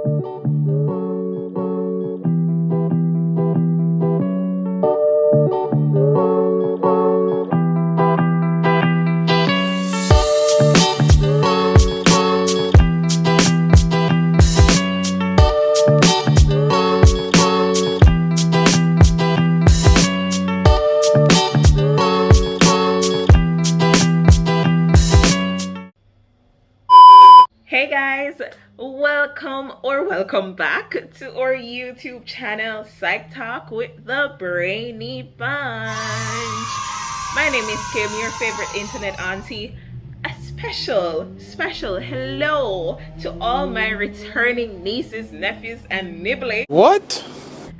Hey guys, welcome back to our YouTube channel, Psych Talk with the Brainy Bunch. My name is Kim, your favorite internet auntie. A special hello to all my returning nieces, nephews, and nibblings. What?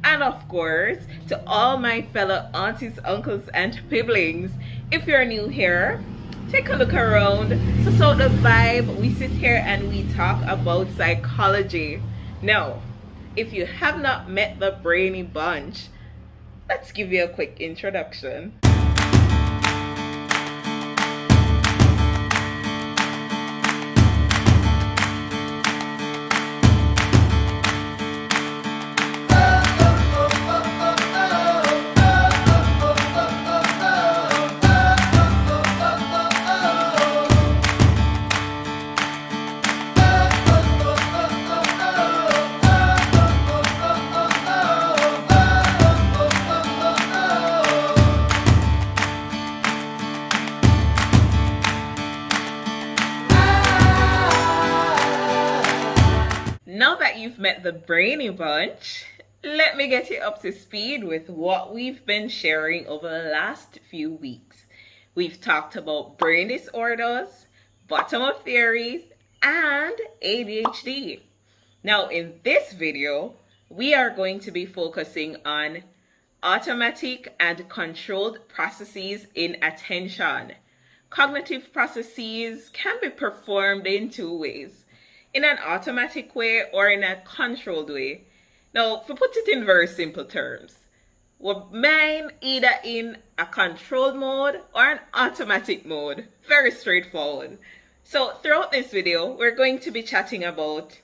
And of course, to all my fellow aunties, uncles, and siblings. If you're new here, take a look around. So the vibe, we sit here and we talk about psychology. Now, if you have not met the Brainy Bunch, let's give you a quick introduction. Now that you've met the Brainy Bunch, let me get you up to speed with what we've been sharing over the last few weeks. We've talked about brain disorders, bottom-up theories, and ADHD. Now in this video, we are going to be focusing on automatic and controlled processes in attention. Cognitive processes can be performed in two ways, in an automatic way or in a controlled way. Now, to put it in very simple terms, we mine either in a controlled mode or an automatic mode. Very straightforward. So throughout this video, we're going to be chatting about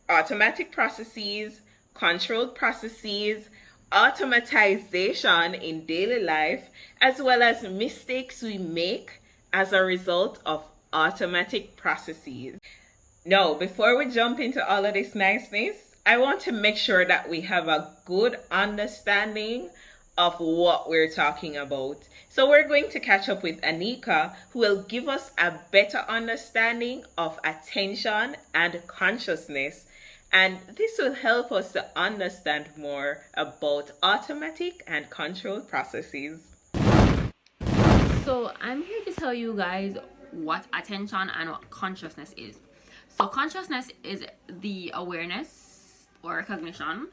automatic processes, controlled processes, automatization in daily life, as well as mistakes we make as a result of automatic processes. Now, before we jump into all of this niceness, I want to make sure that we have a good understanding of what we're talking about. So we're going to catch up with Anika, who will give us a better understanding of attention and consciousness. And this will help us to understand more about automatic and controlled processes. So I'm here to tell you guys what attention and what consciousness is. So consciousness is the awareness or recognition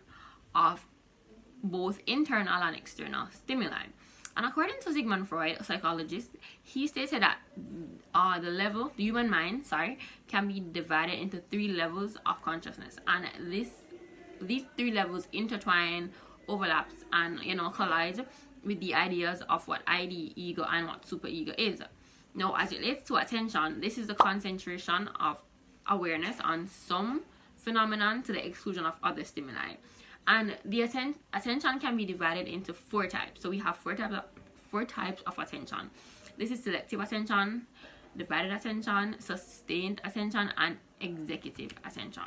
of both internal and external stimuli. And according to Sigmund Freud, a psychologist, he stated that the human mind, can be divided into three levels of consciousness, and these three levels intertwine, overlaps, and collide with the ideas of what ID, ego, and what superego is. Now, as it relates to attention, this is the concentration of awareness on some phenomenon to the exclusion of other stimuli. And the attention can be divided into four types. So we have four types of attention. This is selective attention, divided attention, sustained attention, and executive attention.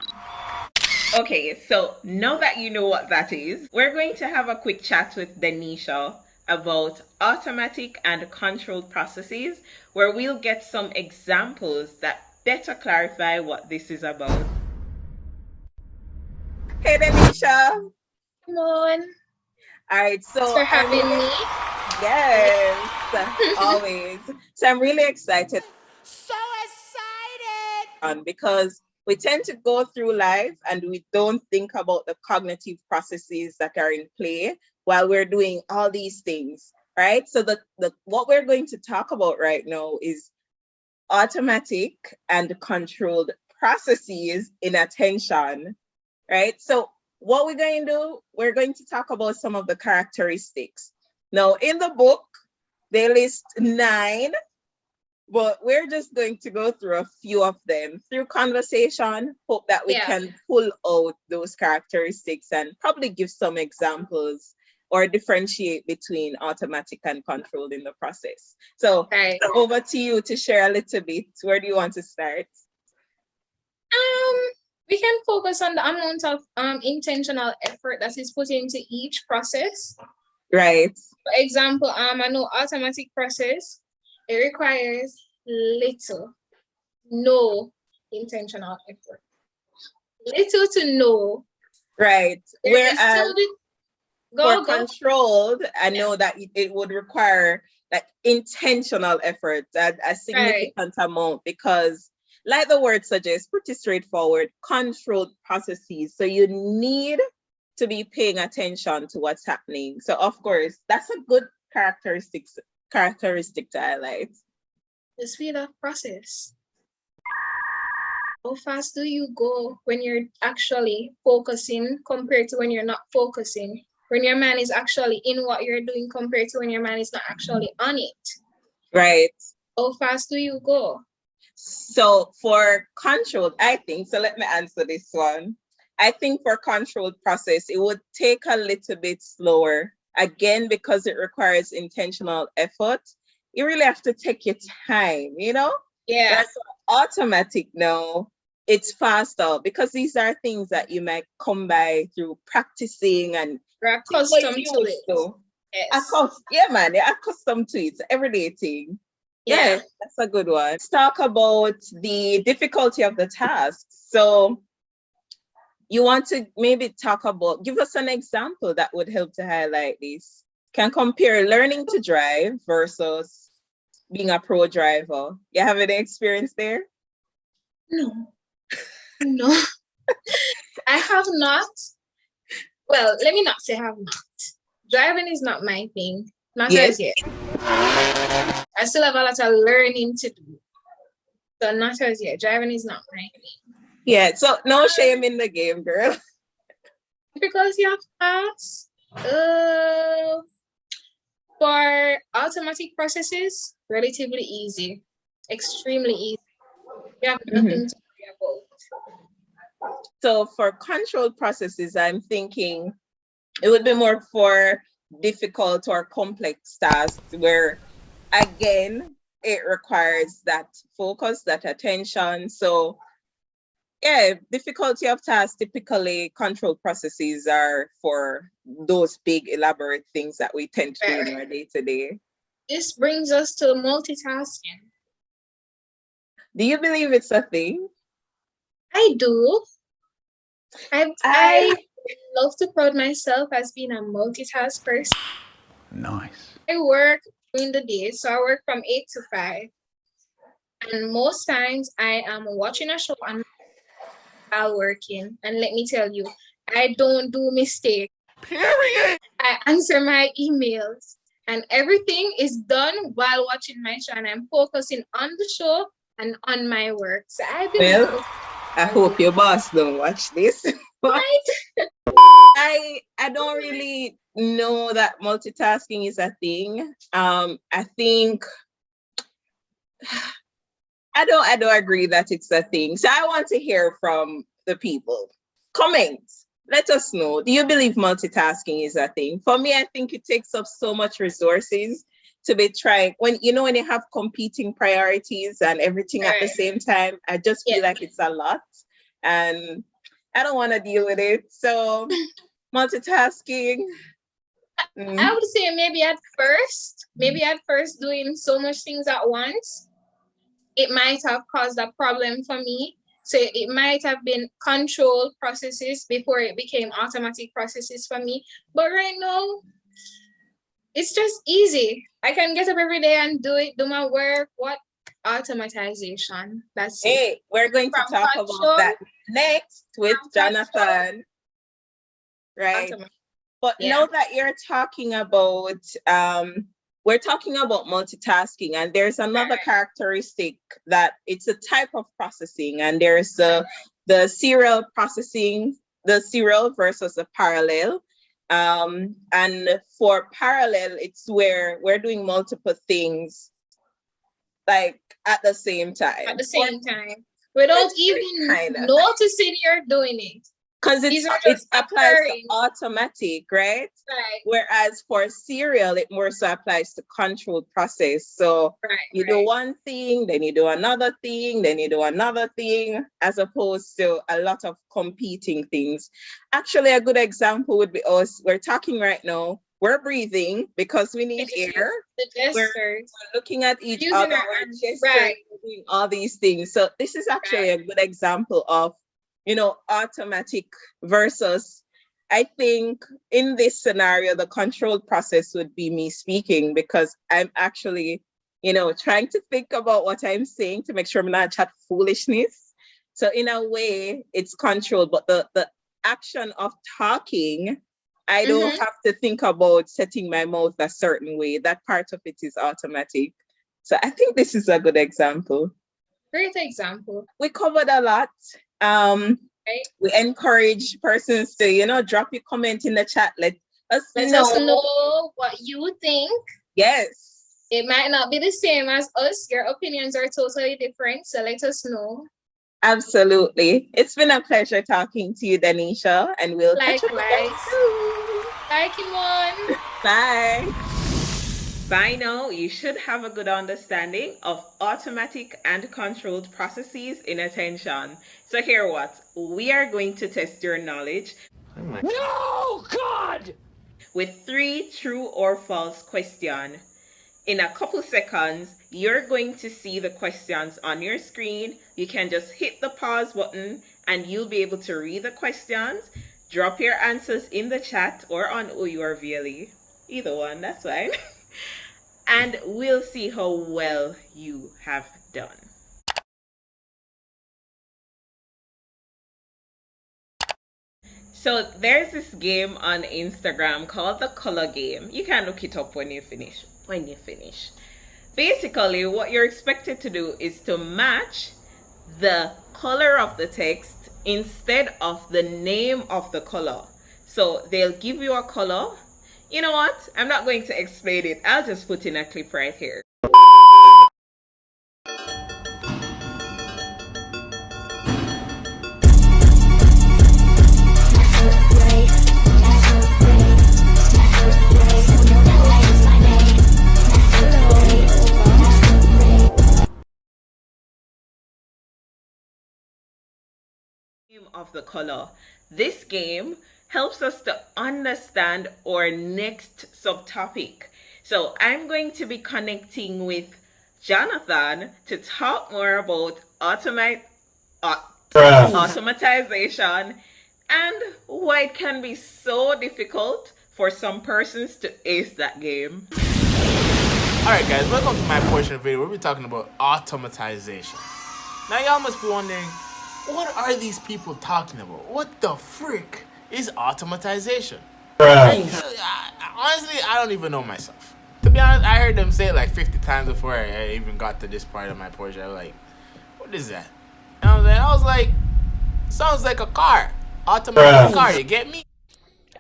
Okay, so now that you know what that is, we're going to have a quick chat with Denisha about automatic and controlled processes, where we'll get some examples that better clarify what this is about. Hey Denisha. Come on. All right, so Thanks for having me. Yes, always. So I'm really excited. So excited! Because we tend to go through life and we don't think about the cognitive processes that are in play while we're doing all these things, right? So what we're going to talk about right now is automatic and controlled processes in attention, right? So what we're going to do, we're going to talk about some of the characteristics. Now, in the book, they list 9 But we're just going to go through a few of them through conversation. Hope that we can pull out those characteristics and probably give some examples or differentiate between automatic and controlled in the process. So over to you to share a little bit. Where do you want to start? We can focus on the amount of intentional effort that is put into each process. Right. For example, I know automatic process, it requires no intentional effort. Little to no. Right. Whereas for controlled, I know that it would require like intentional effort, a significant amount, because like the word suggests, pretty straightforward, controlled processes. So you need to be paying attention to what's happening. So of course, that's a good characteristic to highlight. The speed of process. How fast do you go when you're actually focusing compared to when you're not focusing? When your mind is actually in what you're doing compared to when your mind is not actually on it. Right. How fast do you go? So for controlled, I think, so let me answer this one. I think for controlled process, it would take a little bit slower. Again, because it requires intentional effort. You really have to take your time, you know? Yeah. That's automatic now. It's faster because these are things that you might come by through practicing and accustomed to it. Yes. Yeah, man, you're accustomed to it. It's everyday thing. Yeah, that's a good one. Let's talk about the difficulty of the task. So you want to maybe give us an example that would help to highlight this. Can compare learning to drive versus being a pro driver. You have any experience there? No. I have not. Well, let me not say have not. Driving is not my thing. Not as yet. I still have a lot of learning to do. So not as yet. Driving is not my thing. Yeah, so no shame in the game, girl. Because you have pass. For automatic processes, relatively easy. Extremely easy. You have nothing to worry about. So for controlled processes, I'm thinking it would be more for difficult or complex tasks where, again, it requires that focus, that attention. So yeah, difficulty of tasks, typically controlled processes are for those big elaborate things that we tend to do in our day-to-day. This brings us to multitasking. Do you believe it's a thing? I do. I love to proud myself as being a multitask person. Nice. I work during the day, so I work from 8 to 5. And most times I am watching a show and while working. And let me tell you, I don't do mistakes. Period. I answer my emails and everything is done while watching my show, and I'm focusing on the show and on my work. So I believe I hope your boss don't watch this. Right? I don't really know that multitasking is a thing. I think I don't agree that it's a thing. So I want to hear from the people. Comment. Let us know. Do you believe multitasking is a thing? For me, I think it takes up so much resources to be trying when you have competing priorities and everything at the same time. I just feel like it's a lot and I don't want to deal with it. So multitasking. I would say maybe at first doing so much things at once, it might have caused a problem for me. So it might have been controlled processes before it became automatic processes for me. But right now, it's just easy. I can get up every day and do my work. What? Automatization. That's it. Hey, we're going to talk about that next with Jonathan. Right. But now that you're talking about we're talking about multitasking, and there's another characteristic that it's a type of processing, and there's the serial processing, the serial versus the parallel. And for parallel, it's where we're doing multiple things like at the same time. At the same time, without even noticing you're doing it. Because it applies to automatic, right? Right. Whereas for serial, it more so applies to controlled process. So you do one thing, then you do another thing, then you do another thing, as opposed to a lot of competing things. Actually, a good example would be us. We're talking right now. We're breathing because we need air. We're looking at each other, we're gesturing, doing all these things. So this is actually a good example of, you know, automatic versus, I think in this scenario, the controlled process would be me speaking, because I'm actually, you know, trying to think about what I'm saying to make sure I'm not chat foolishness. So in a way, it's controlled, but the action of talking, I don't have to think about setting my mouth a certain way. That part of it is automatic. So I think this is a good example. Great example. We covered a lot. We encourage persons to, you know, drop your comment in the chat. Let us know what you think. Yes. It might not be the same as us. Your opinions are totally different. So let us know. Absolutely. It's been a pleasure talking to you, Danisha, and we'll catch up again soon. Bye, Kimon. Bye. By now, you should have a good understanding of automatic and controlled processes in attention. So here what? We are going to test your knowledge. No, God! With 3 true or false questions. In a couple seconds, you're going to see the questions on your screen. You can just hit the pause button and you'll be able to read the questions. Drop your answers in the chat or on OURVLE. Either one, that's fine. And we'll see how well you have done. So there's this game on Instagram called the color game. You can look it up when you finish. Basically, what you're expected to do is to match the color of the text instead of the name of the color. So they'll give you a color. You know what? I'm not going to explain it. I'll just put in a clip right here. Of the color. This game helps us to understand our next subtopic. So I'm going to be connecting with Jonathan to talk more about automatization and why it can be so difficult for some persons to ace that game. Alright guys, welcome to my portion of the video where we're talking about automatization. Now y'all must be wondering, what are these people talking about? What the frick is automatization? Honestly, I don't even know myself. To be honest, I heard them say it like 50 times before I even got to this part of my portion. I was like, what is that? And I was like, sounds like a car. Automatic car, you get me?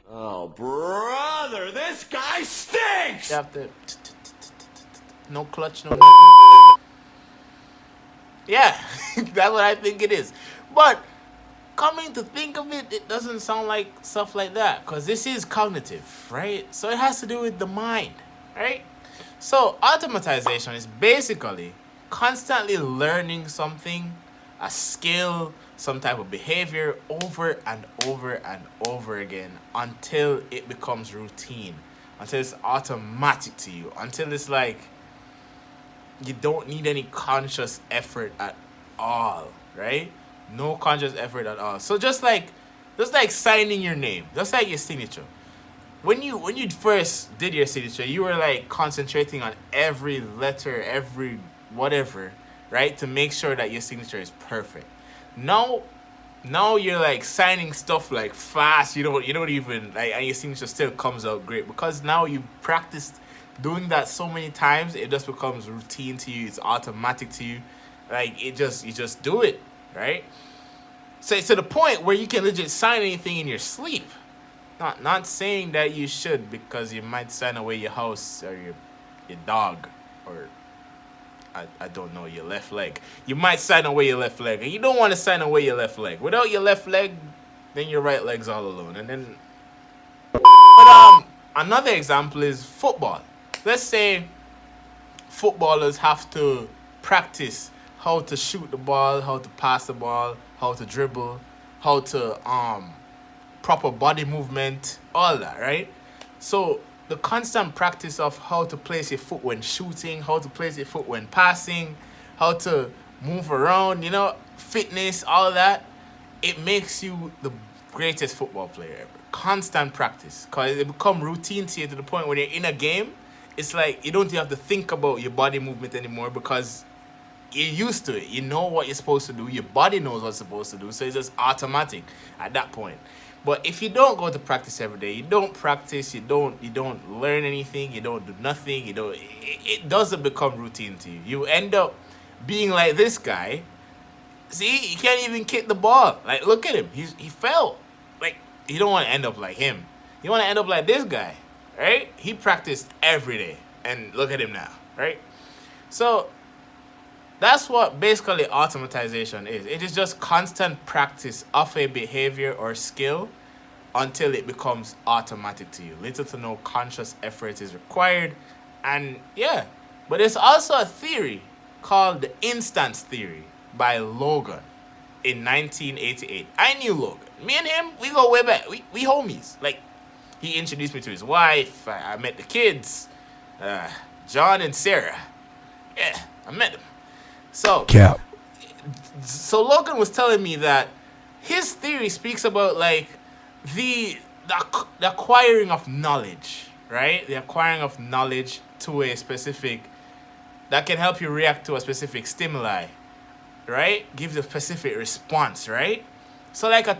Oh, brother, this guy stinks! You have to... No clutch, no nothing. Yeah, that's what I think it is. But coming to think of it, it doesn't sound like stuff like that, because this is cognitive, right? So it has to do with the mind, right? So automatization is basically constantly learning something, a skill, some type of behavior over and over and over again until it becomes routine, until it's automatic to you, until it's like you don't need any conscious effort at all, right? No conscious effort at all. So just like signing your name, just like your signature. When you first did your signature, you were like concentrating on every letter, every whatever, right? To make sure that your signature is perfect. Now you're like signing stuff like fast. You don't even like, and your signature still comes out great because now you've practiced doing that so many times. It just becomes routine to you. It's automatic to you. Like you just do it, right? So it's to the point where you can legit sign anything in your sleep. Not saying that you should, because you might sign away your house or your dog or I don't know, your left leg. You might sign away your left leg, and you don't want to sign away your left leg. Without your left leg, then your right leg's all alone. And then, but another example is football. Let's say footballers have to practice how to shoot the ball, how to pass the ball, how to dribble, how to proper body movement, all that, right? So the constant practice of how to place your foot when shooting, how to place your foot when passing, how to move around, fitness, all that, it makes you the greatest football player ever. Constant practice, because it become routine to you to the point when you're in a game, it's like you don't even have to think about your body movement anymore because you're used to it. You know what you're supposed to do. Your body knows what it's supposed to do. So it's just automatic at that point. But if you don't go to practice every day, you don't practice, you don't learn anything, you don't do nothing, it doesn't become routine to you. You end up being like this guy. See, he can't even kick the ball. Like, look at him. He fell. Like, you don't want to end up like him. You want to end up like this guy, right? He practiced every day. And look at him now, right? So that's what basically automatization is. It is just constant practice of a behavior or skill until it becomes automatic to you. Little to no conscious effort is required. And yeah, but there's also a theory called the instance theory by Logan in 1988. I knew Logan. Me and him, we go way back. We homies. Like, he introduced me to his wife. I met the kids, John and Sarah. Yeah, I met them. So Logan was telling me that his theory speaks about like the acquiring of knowledge, right? The acquiring of knowledge to a specific that can help you react to a specific stimuli, right? Gives a specific response, right? So like a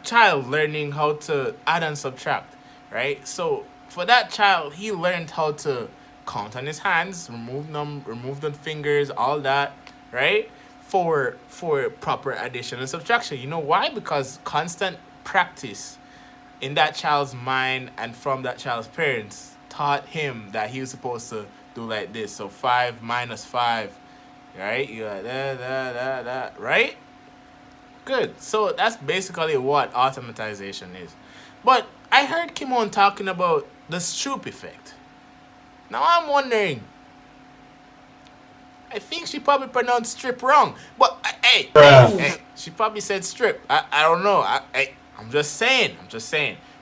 child learning how to add and subtract, right? So for that child, he learned how to count on his hands, remove the fingers, all that, right? For proper addition and subtraction. You know why? Because constant practice in that child's mind and from that child's parents taught him that he was supposed to do like this. So 5 minus 5, right? You got that, right? Good. So that's basically what automatization is. But I heard Kimon talking about the Stroop effect. Now I'm wondering. I think she probably pronounced strip wrong. But hey, she probably said strip. I don't know. I'm just saying.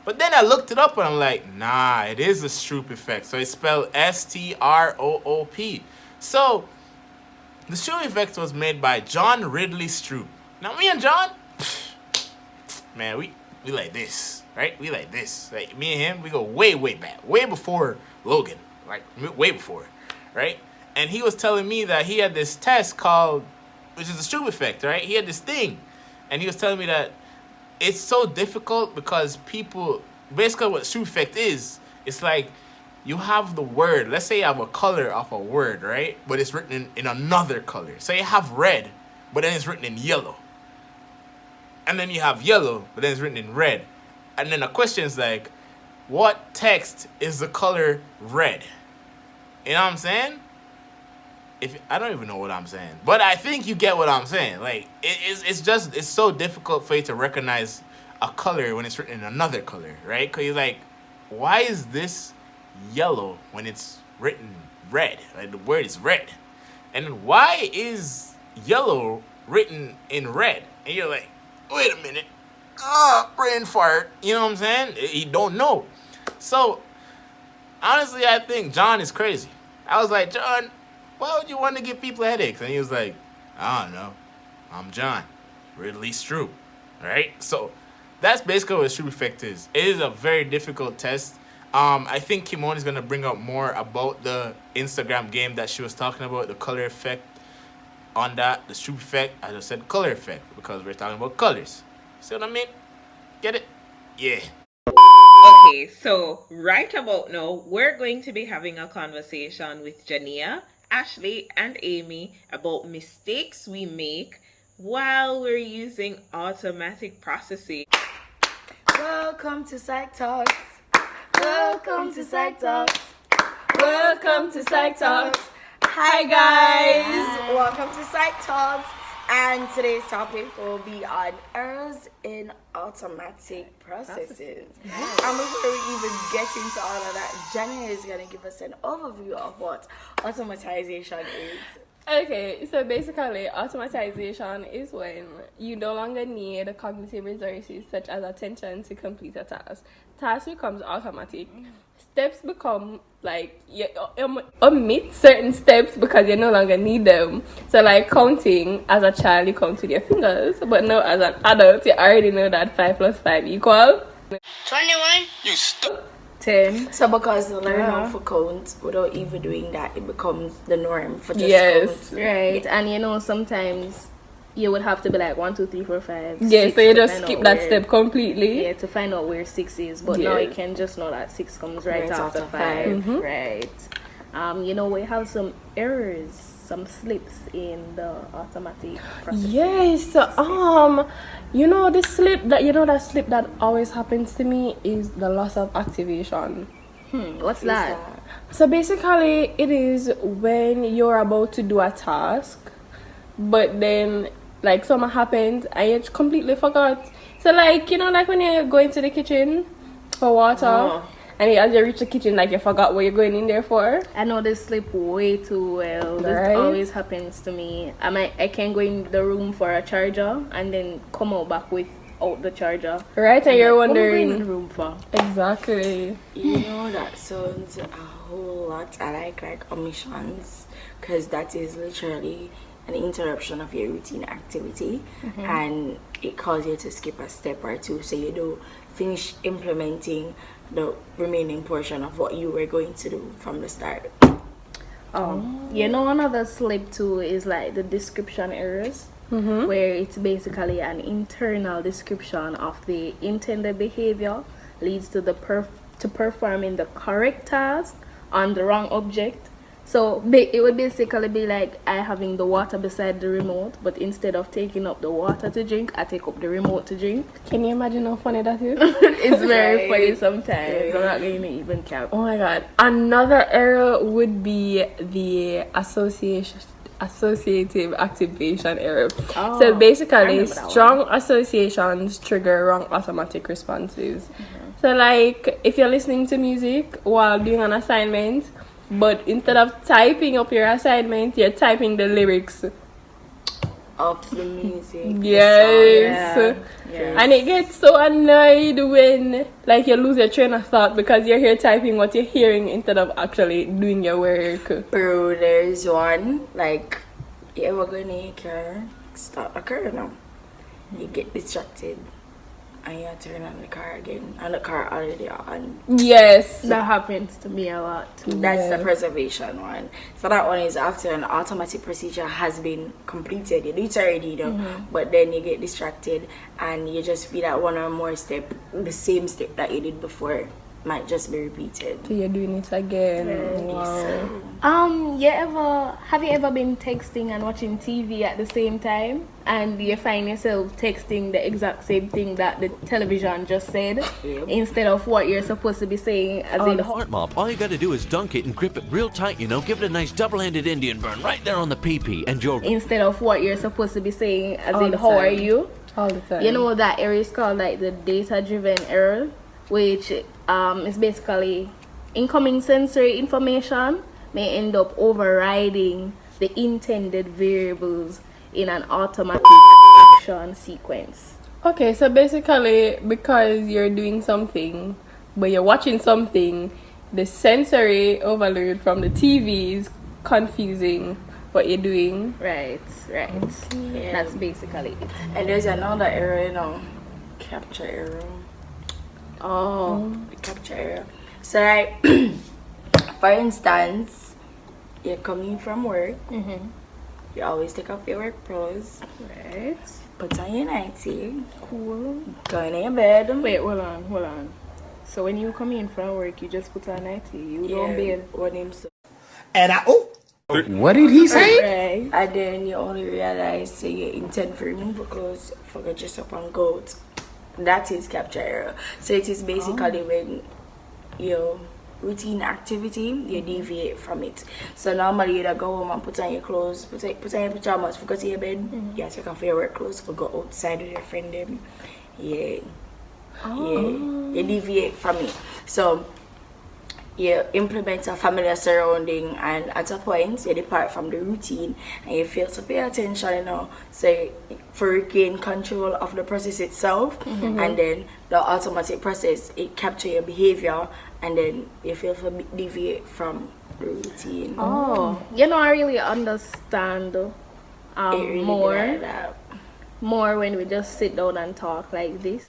But then I looked it up and I'm like, nah, it is the Stroop effect. So it's spelled Stroop. So the Stroop effect was made by John Ridley Stroop. Now me and John, man, we like this, right? We like this. Like me and him, we go way back, way before Logan. Like way before, right? And he was telling me that he had this test called, which is the Stroop effect, right? He had this thing, and he was telling me that it's so difficult because people, basically what Stroop effect is, it's like you have the word, let's say you have a color of a word, right? But it's written in another color. So you have red, but then it's written in yellow. And then you have yellow, but then it's written in red. And then the question is like, what text is the color red? You know what I'm saying? I don't even know what I'm saying, but I think you get what I'm saying. Like it's so difficult for you to recognize a color when it's written in another color, right? Because you're like, why is this yellow when it's written red? Like the word is red, and why is yellow written in red? And you're like, wait a minute, brain fart. You know what I'm saying? You don't know. So honestly, I think John is crazy. I was like, John, why would you want to give people headaches? And he was like, I don't know. I'm John Ridley Stroop. Right? So that's basically what a Stroop effect is. It is a very difficult test. I think Kimon is going to bring up more about the Instagram game that she was talking about, the color effect on that, the Stroop effect. I just said color effect because we're talking about colors. See what I mean? Get it? Yeah. Okay, so right about now, we're going to be having a conversation with Jania, Ashley, and Amy about mistakes we make while we're using automatic processing. Welcome to Psych Talks. Welcome to Psych Talks. Welcome to Psych Talks. Hi guys, welcome to Psych Talks, and today's topic will be on errors in automatic processes. And before we even get into all of that, Jenny is going to give us an overview of what automatization is. Okay, so basically, automatization is when you no longer need cognitive resources such as attention to complete a task. Task becomes automatic. Steps become like you omit certain steps because you no longer need them. So, like counting, as a child, you count with your fingers, but now as an adult, you already know that 5 plus 5 equals 21. You stupid. 10. So because you learn how to count without even doing that, it becomes the norm for just Yes. count. Right, and you know sometimes you would have to be like 1, 2, 3, 4, 5. Yeah, 6 so you to just find skip out that where- step completely. Yeah, to find out where 6 is, but now you Yes. can just know that 6 comes right Right after after 5. Mhm. Right. You know we have some errors, some slips in the automatic process. Yes. You know the slip that always happens to me is the loss of activation. What's that? So basically, it is when you're about to do a task, but then like something happens and you completely forgot. So like like when you go into the kitchen for water, and as you reach the kitchen, like you forgot what you're going in there for. I know this slip way too well. Right? This always happens to me. I can go in the room for a charger and then come out back without the charger. Right, and you're What am I going in the wondering room for? exactly. You know, that sounds a whole lot like omissions, because that is literally an interruption of your routine activity, and it causes you to skip a step or two, so you do finish implementing the remaining portion of what you were going to do from the start. You know, another slip too is like the description errors, where it's basically an internal description of the intended behavior leads to the performing the correct task on the wrong object. So it would basically be like I having the water beside the remote, but instead of taking up the water to drink, I take up the remote to drink. Can you imagine how funny that is? It's very Right. funny sometimes. I'm not going to even cap. Oh my god. Another error would be the associative activation error. So I basically, remember that strong associations trigger wrong automatic responses. So like if you're listening to music while doing an assignment, but instead of typing up your assignment, you're typing the lyrics. Of the music. Yes. Yeah. And it gets so annoyed when like you lose your train of thought because you're here typing what you're hearing instead of actually doing your work. Bro, there's one, like, you ever go in your car, start a car now, you get distracted, and you turn on the car again, and the car already on. Yes. That happens to me a lot too. That's the preservation one. So that one is after an automatic procedure has been completed. You do it already, but then you get distracted and you just feel that one or more step, the same step that you did before, might just be repeated. So you're doing it again. Wow. Have you ever been texting and watching TV at the same time, and you find yourself texting the exact same thing that the television just said instead of what you're supposed to be saying? As in, Smart mop, all you gotta do is dunk it and grip it real tight, give it a nice double-handed Indian burn right there on the PP, and you're... instead of what you're supposed to be saying, as All in, the how are time. you? All the time. You know that error is called like the data-driven error, which is basically incoming sensory information may end up overriding the intended variables in an automatic action sequence. Okay, so basically, because you're doing something, but you're watching something, the sensory overload from the TV is confusing what you're doing. Right. That's basically it. And there's another error, capture error. Oh, Capture error. So, like, for instance, you're coming from work, you always take off your work clothes, right. put on your nightie, Cool. go in your bed. Wait, hold on. So when you come in from work, you just put on nightie. You don't bed. When him so. And what did he say? Right. And then you only realize, say, you intend for remove the clothes, forget yourself and go out. That is capture error. So it is basically when you routine activity, you deviate from it. So normally you'd go home and put on your clothes, put on your pajamas, go to your bed, you take off your work clothes, go outside with your friend them. Yeah. Yeah. You deviate from it. So you implement a familiar surrounding, and at a point you depart from the routine and you fail to pay attention, so for regain control of the process itself, and then the automatic process, it capture your behavior, and then you fail to deviate from the routine. I really understand It really more be like that. when we just sit down and talk like this.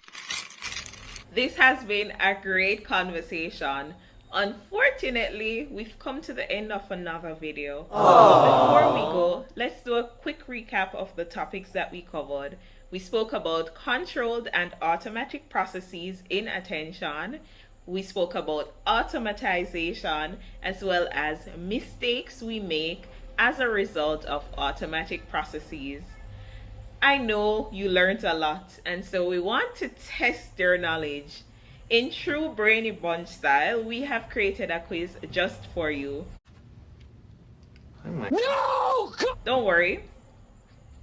This has been a great conversation. Unfortunately, we've come to the end of another video. Before we go, let's do a quick recap of the topics that we covered. We spoke about controlled and automatic processes in attention. We spoke about automatization, as well as mistakes we make as a result of automatic processes. I know you learned a lot, and so we want to test your knowledge. In true Brainy Bunch style, we have created a quiz just for you. No! Don't worry,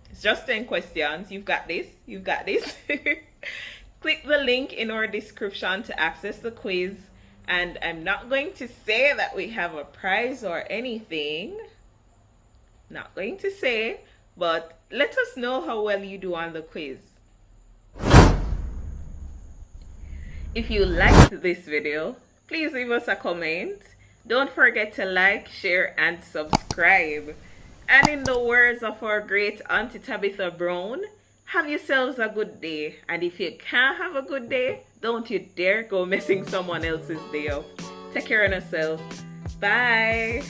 it's just 10 questions. You've got this. You've got this. Click the link in our description to access the quiz. And I'm not going to say that we have a prize or anything. Not going to say, but let us know how well you do on the quiz. If you liked this video, please leave us a comment. Don't forget to like, share, and subscribe. And in the words of our great Auntie Tabitha Brown, have yourselves a good day. And if you can't have a good day, don't you dare go messing someone else's day up. Take care of yourself. Bye.